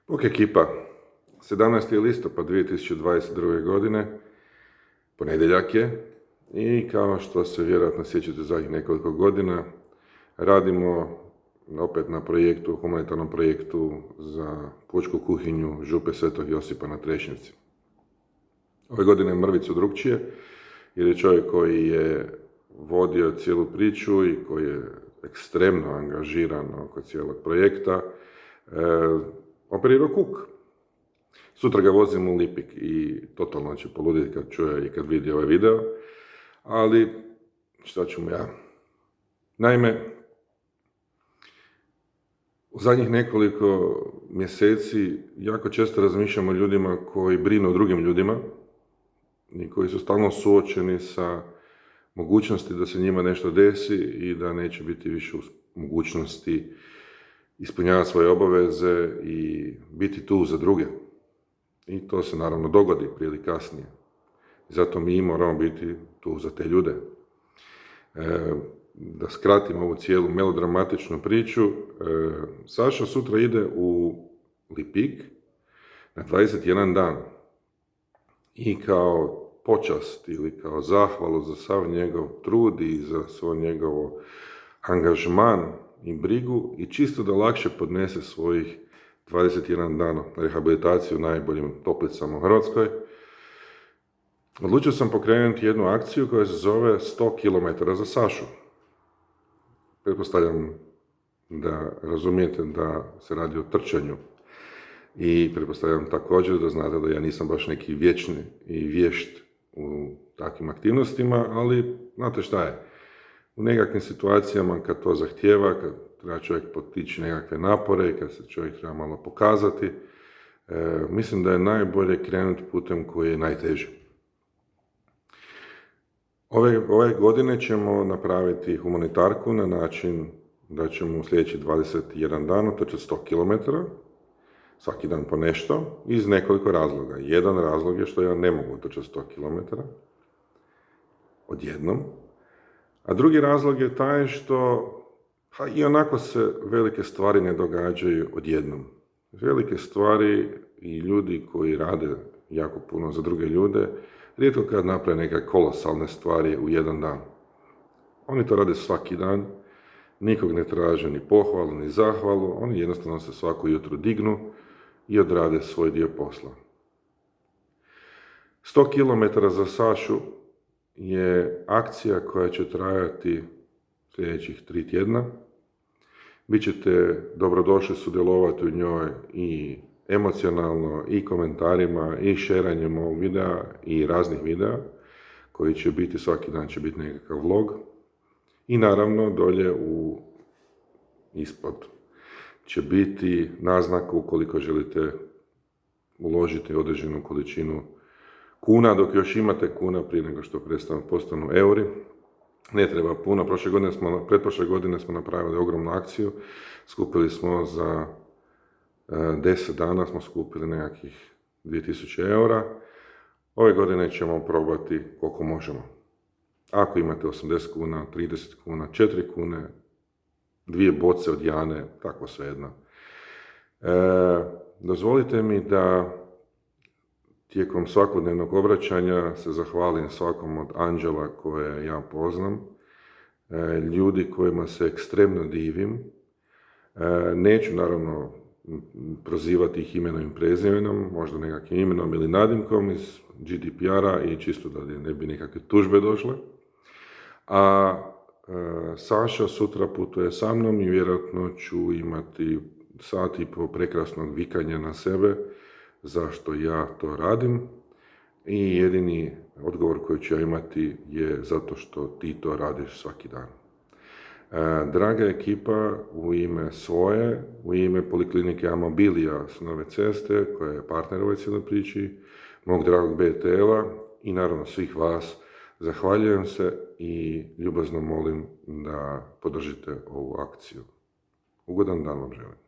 Ok ekipa, 17. listopad 2022. godine, ponedjeljak je i kao što se vjerojatno sjećate zadnjih nekoliko godina, radimo opet na projektu, humanitarnom projektu za pučku kuhinju Župe Svetog Josipa na Trešnjevci. Ove godine je mrvicu drukčije, jer je čovjek koji je vodio cijelu priču i koji je ekstremno angažiran oko cijelog projekta, operirao kuk. Sutra ga vozim u Lipik i totalno će poluditi kad čuje i kad vidi ovaj video, ali šta ću mu ja. Naime, u zadnjih nekoliko mjeseci jako često razmišljamo o ljudima koji brinu o drugim ljudima i koji su stalno suočeni sa mogućnosti da se njima nešto desi i da neće biti više u mogućnosti ispunjavati svoje obaveze i biti tu za druge. I to se naravno dogodi prije ili kasnije. Zato mi moramo biti tu za te ljude. Da skratim ovu cijelu melodramatičnu priču, Saša sutra ide u Lipik na 21 dan. I kao počast ili kao zahvalu za sav njegov trud i za svoj njegov angažman i brigu i čisto da lakše podnese svojih 21 dana rehabilitaciju u najboljim toplicama u Hrvatskoj, odlučio sam pokrenuti jednu akciju koja se zove 100 km za Sašu. Pretpostavljam da razumijete da se radi o trčanju i pretpostavljam također da znate da ja nisam baš neki vječni i vješt u takvim aktivnostima, ali znate šta je, u nekakvim situacijama kad to zahtijeva, kad treba čovjek potići nekakve napore, kad se čovjek treba malo pokazati, mislim da je najbolje krenuti putem koji je najteži. Ove godine ćemo napraviti humanitarku na način da ćemo u sljedeći 21 dana trčati 100 km, svaki dan po nešto, iz nekoliko razloga. Jedan razlog je što ja ne mogu trčati 100 km odjednom, a drugi razlog je taj što i onako se velike stvari ne događaju odjednom. Velike stvari i ljudi koji rade jako puno za druge ljude, rijetko kad naprave neke kolosalne stvari u jedan dan. Oni to rade svaki dan, nikog ne traže ni pohvalu, ni zahvalu, oni jednostavno se svako jutro dignu i odrade svoj dio posla. 100 km za Sašu je akcija koja će trajati sljedećih 3 tjedna. Bićete dobrodošli sudjelovati u njoj i emocionalno, i komentarima, i šeranjem ovog videa, i raznih videa, koji će biti, svaki dan će biti nekakav vlog. I naravno, dolje ispod će biti naznaka ukoliko želite uložiti određenu količinu kuna, dok još imate kuna prije nego što postanu euri. Ne treba puno, pretprošle godine smo napravili ogromnu akciju, skupili smo za 10 dana smo skupili nekakvih 2000 eura. Ove godine ćemo probati koliko možemo. Ako imate 80 kuna, 30 kuna, 4 kune, 2 boce od Jane, tako svejedno. Dozvolite mi da tijekom svakodnevnog obraćanja se zahvalim svakom od anđela koje ja poznam, ljudi kojima se ekstremno divim. Neću naravno prozivati ih imenom i prezimenom, možda nekakvim imenom ili nadimkom iz GDPR-a i čisto da ne bi nekakve tužbe došle. A Saša sutra putuje sa mnom i vjerojatno ću imati sat i po prekrasnog vikanja na sebe zašto ja to radim i jedini odgovor koji ću ja imati je zato što ti to radiš svaki dan. Draga ekipa, u ime svoje, u ime Poliklinike Amabilija s Nove Ceste, koja je partner ovoj cijeloj priči, mog dragog BTL-a i naravno svih vas, zahvaljujem se i ljubazno molim da podržite ovu akciju. Ugodan dan vam želim.